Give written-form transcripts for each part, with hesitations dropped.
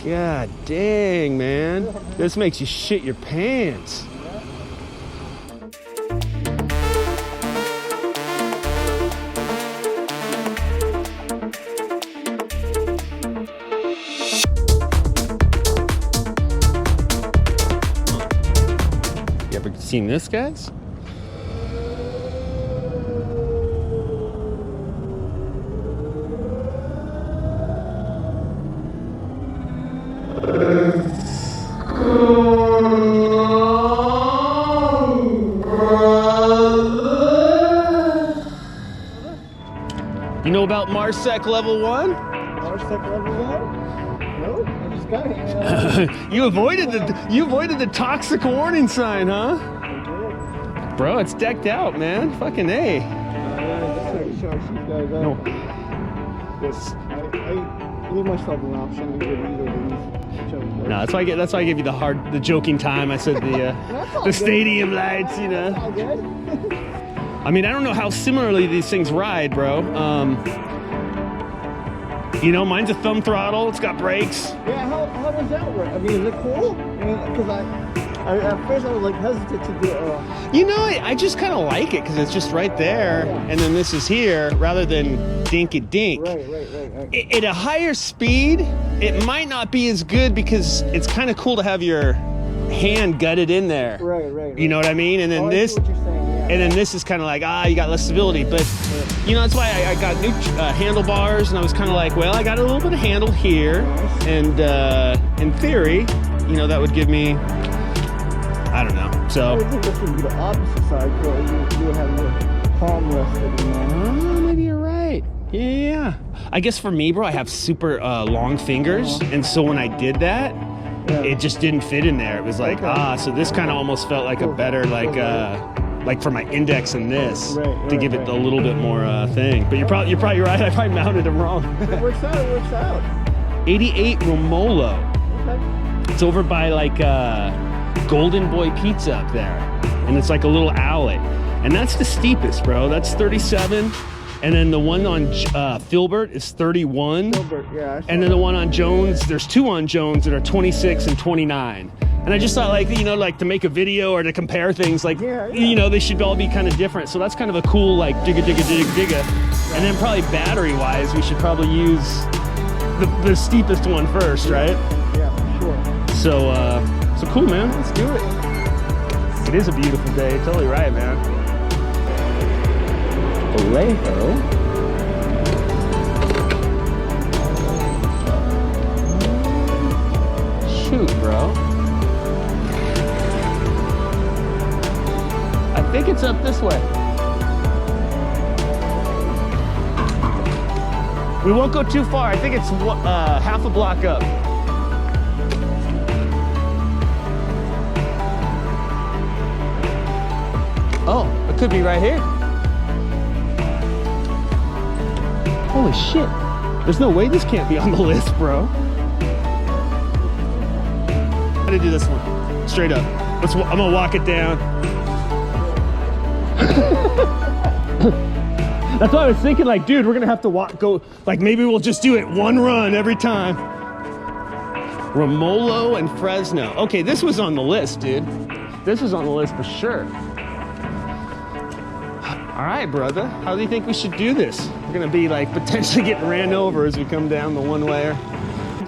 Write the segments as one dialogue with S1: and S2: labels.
S1: God dang, man. This makes you shit your pants. You ever seen this, guys? You know about MARSEC level 1?
S2: MARSEC level 1? No, I just got it.
S1: You avoided the toxic warning sign, huh?
S2: I did.
S1: Bro, it's decked out, man. Fucking A.
S2: That's like shark sheep guys.
S1: No.
S2: I leave myself an option to get either of these.
S1: No, that's why I gave you the joking time. I said the stadium lights, you know.
S2: That's all good.
S1: I mean, I don't know how similarly these things ride, bro. You know, mine's a thumb throttle. It's got brakes.
S2: Yeah, how does that work? I mean, is it cool? I mean, because at first I was like hesitant to do.
S1: You know, I just kind of like it because it's just right there, and then this is here rather than dink-a-dink.
S2: Right.
S1: At a higher speed, it might not be as good because it's kind of cool to have your hand gutted in there.
S2: Right.
S1: You know what I mean? And then this.
S2: I see what you're saying, yeah.
S1: And then this is kind of like, you got less stability. But, you know, that's why I got new handlebars. And I was kind of like, well, I got a little bit of handle here. And in theory, you know, that would give me, I don't know. So.
S2: I would think this would be the opposite side. So you would have your palm rested in there.
S1: Maybe you're right. Yeah. I guess for me, bro, I have super long fingers. And so when I did that, it just didn't fit in there. It was like, so this kind of almost felt like a better, like for my index and this to give it a little bit more thing. But you're probably right. I probably mounted them wrong.
S2: It works out.
S1: 88 Romolo.
S2: Okay.
S1: It's over by like Golden Boy Pizza up there, and it's like a little alley. And that's the steepest, bro. That's 37. And then the one on Filbert is 31.
S2: Filbert, yeah.
S1: And then the one on Jones, there's two on Jones that are 26 and 29. And I just thought, like, you know, like to make a video or to compare things, like, you know, they should all be kind of different. So that's kind of a cool, like, digga. And then probably battery-wise, we should probably use the steepest one first, right?
S2: Yeah, sure.
S1: So cool, man. Let's do it. It is a beautiful day. Totally right, man. Vallejo. Shoot, bro. I think it's up this way. We won't go too far. I think it's half a block up. Oh, it could be right here. Holy shit. There's no way this can't be on the list, bro. How to do this one? Straight up. I'm gonna walk it down. That's what I was thinking, like, dude, we're gonna have to go, like, maybe we'll just do it one run every time. Romolo and Fresno. Okay, this was on the list, dude. This was on the list for sure. All right, brother, how do you think we should do this? We're gonna be like potentially getting ran over as we come down the one-wayer.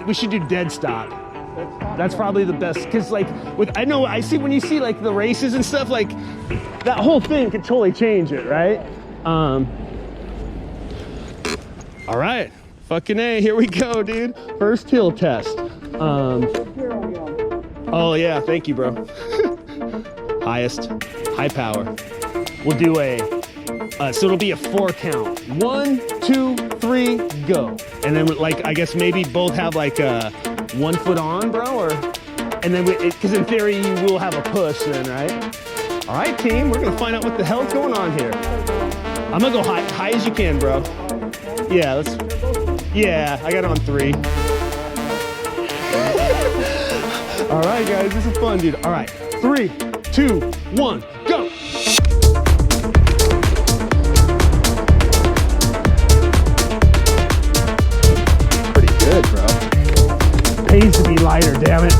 S1: We should do dead stop. That's probably the best, because like, I see when you see like the races and stuff, like that whole thing could totally change it, right? All right, fucking A, here we go, dude. First hill test. Oh yeah, thank you, bro. Highest, high power. We'll do so it'll be a 4 count. 1, 2, 3, go. And then like, I guess maybe both have like 1 foot on, bro, and then because in theory you will have a push then, right? All right, team, we're gonna find out what the hell's going on here. I'm gonna go high as you can, bro. Yeah, I got it on 3. All right, guys, this is fun, dude. All right, 3, 2, 1, go. Pretty good, bro. pays to be lighter, damn it.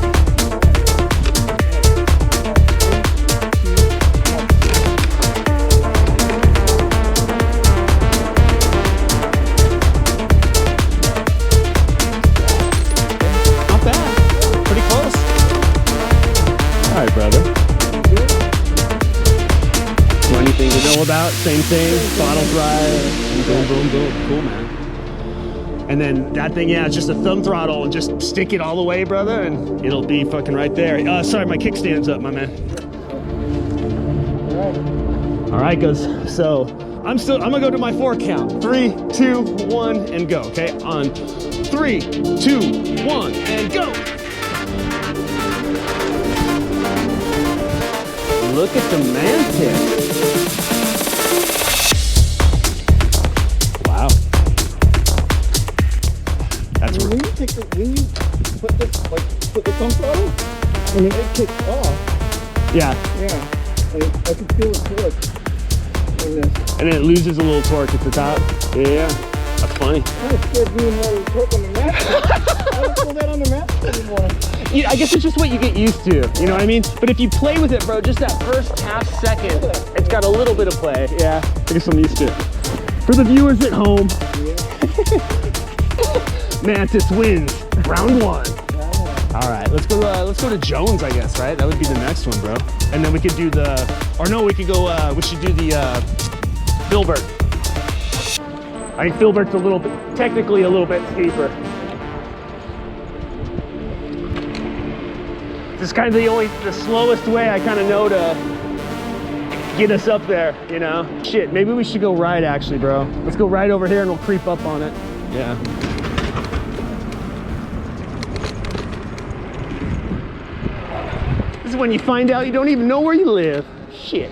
S1: Not bad. Pretty close. All right, brother. So anything to know about? Same thing. Bottles right. Boom, boom, boom. Cool, man. And then that thing, yeah, it's just a thumb throttle and just stick it all the way, brother, and it'll be fucking right there. Sorry, my kickstand's up, my man. All right, guys. So I'm gonna go to my 4 count. 3, 2, 1, and go. Okay, on 3, 2, 1, and go. Look at the Mantis. Wow. That's
S2: when you put the thumb throttle, when it kicks off.
S1: Yeah.
S2: Yeah. I can feel the torque in this.
S1: And then it loses a little torque at the top. Yeah. That's funny.
S2: Kind of scared me more of the torque on the map. I don't feel that on the map anymore.
S1: Yeah, I guess it's just what you get used to, you know what I mean? But if you play with it, bro, just that first half second, it's got a little bit of play. Yeah, I guess I'm used to it. For the viewers at home, Mantis wins round 1. All right, let's go to Jones, I guess, right? That would be the next one, bro. And then we could do we could go, we should do the Filbert. I think Filbert's technically a little bit steeper. This is kind of the slowest way I kind of know to get us up there, you know? Shit, maybe we should go right actually, bro. Let's go right over here and we'll creep up on it. Yeah. This is when you find out you don't even know where you live. Shit.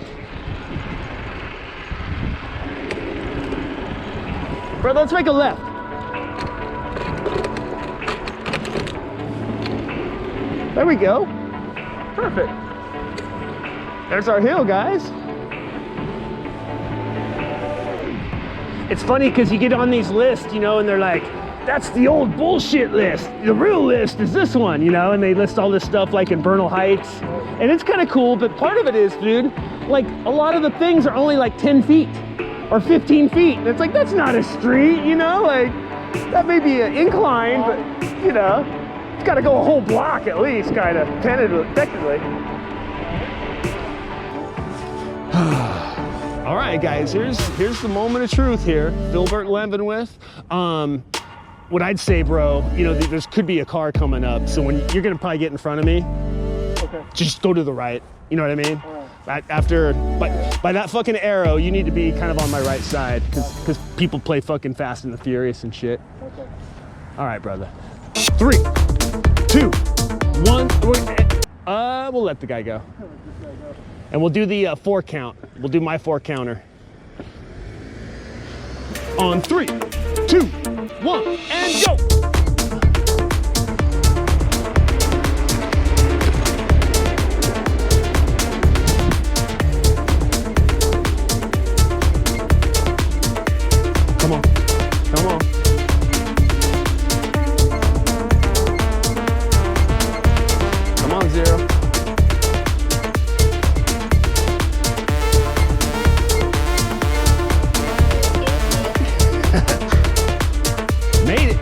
S1: Bro, let's make a left. There we go. Perfect. There's our hill, guys. It's funny because you get on these lists, you know, and they're like, that's the old bullshit list. The real list is this one, you know, and they list all this stuff like in Bernal Heights. And it's kind of cool, but part of it is, dude, like a lot of the things are only like 10 feet or 15 feet. And it's like, that's not a street, you know, like that may be an incline, but you know, it's got to go a whole block at least, kind of, technically. All right, guys, here's the moment of truth here. Filbert Leavenworth. What I'd say, bro, you know, there could be a car coming up, so when you're gonna probably get in front of me, okay, just go to the right. You know what I mean? Right. By that fucking arrow, you need to be kind of on my right side, because people play fucking Fast and the Furious and shit. Okay. All right, brother. 3, 2, 1. We'll let the guy go. And we'll do the 4 count. We'll do my 4 counter. On 3, 2, 1, and go! Come on, come on. Come on, Zero. Made it.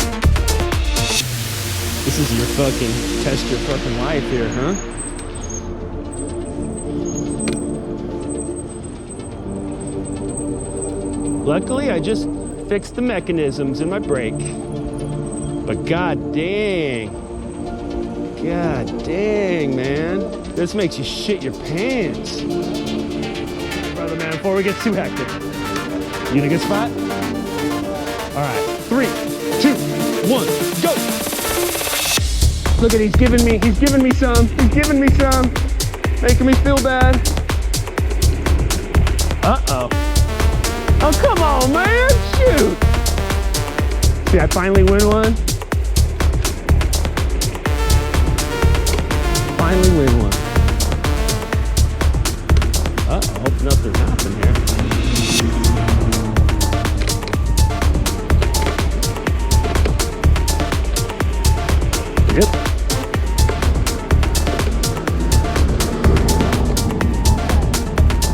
S1: This is your fucking test your fucking life here, huh? Luckily, I just fixed the mechanisms in my brake. But god dang, man, this makes you shit your pants. Brother, man, before we get too hectic, you in a good spot? All right, 3, 2, 1, go! Look at, he's giving me some, making me feel bad. Uh-oh. Oh, come on, man, shoot! See, I finally win one. Finally win one. Uh-oh, hope nothing's happened here. Yep.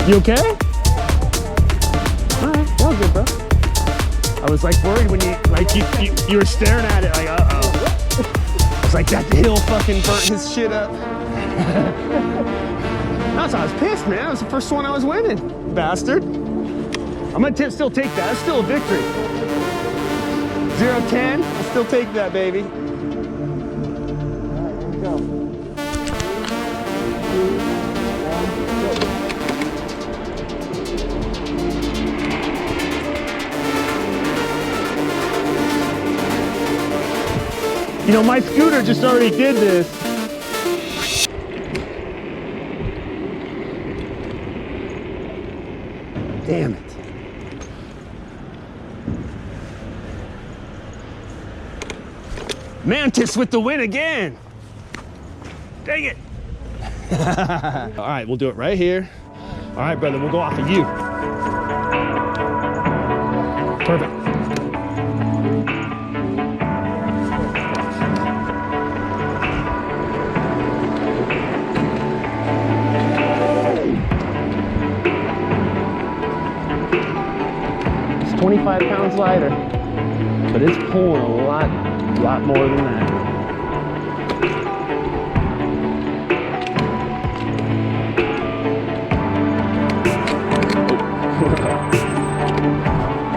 S1: You okay? All right, that was good, bro. I was like worried when you were staring at it like, uh-oh. I was like, that hill fucking burnt his shit up. That's why I was pissed, man. That was the first one I was winning, bastard. I'm gonna still take that. It's still a victory. 0-10, I'll still take that, baby.
S2: All right, here we go. 2, 1, go.
S1: You know, my scooter just already did this. Damn it. Mantis with the win again. Dang it. All right, we'll do it right here. All right, brother, we'll go off of you. Perfect. It's 25 pounds lighter, but it's pulling a lot more than that.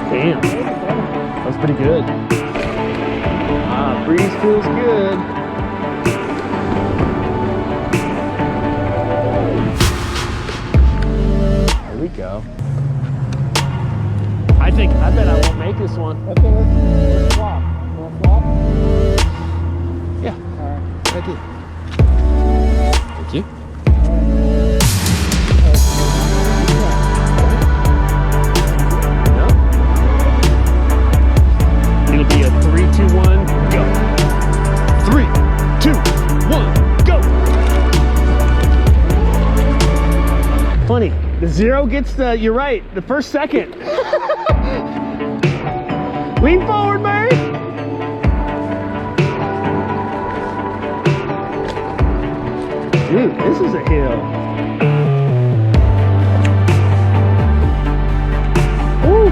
S1: Damn, that was pretty good. Ah, breeze feels good. There we go. I bet I won't make this one.
S2: Okay, let's swap. Want to swap?
S1: Yeah,
S2: All right.
S1: good idea. Thank you. It'll be a 3, 2, 1, go. 3, 2, 1, go. Funny, the 0 gets the, you're right, the first second. Lean forward, Murray. Dude, this is a hill. Woo.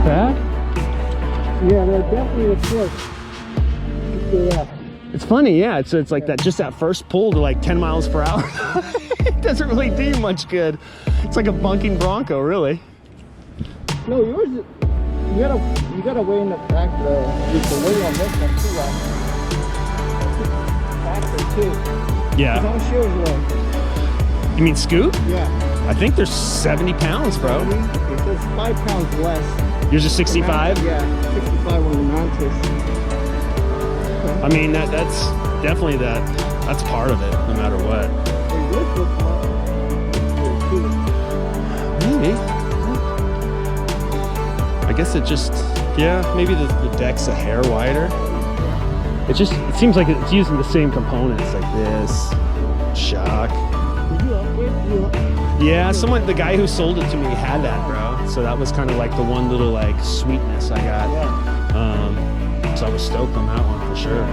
S1: Bad?
S2: Yeah, they're definitely a force. Yeah.
S1: It's funny, yeah. It's like that, just that first pull to like 10 miles per hour. It doesn't really do much good. It's like a bunking Bronco, really.
S2: No, yours is, you gotta weigh in the fact with the weight on this one too, factor too.
S1: Yeah.
S2: How much yours weigh?
S1: You mean Scoot?
S2: Yeah.
S1: I think there's 70 pounds, bro.
S2: Okay, so it's 5 pounds less.
S1: Yours is 65?
S2: Yeah, 65 on the Mantis.
S1: I mean, that's definitely that's part of it, no matter what. Maybe. I guess it just, yeah, maybe the deck's a hair wider. It seems like it's using the same components, like this, shock. Yeah, the guy who sold it to me had that, bro. So that was kind of like the one little like sweetness I got. So I was stoked on that one for sure.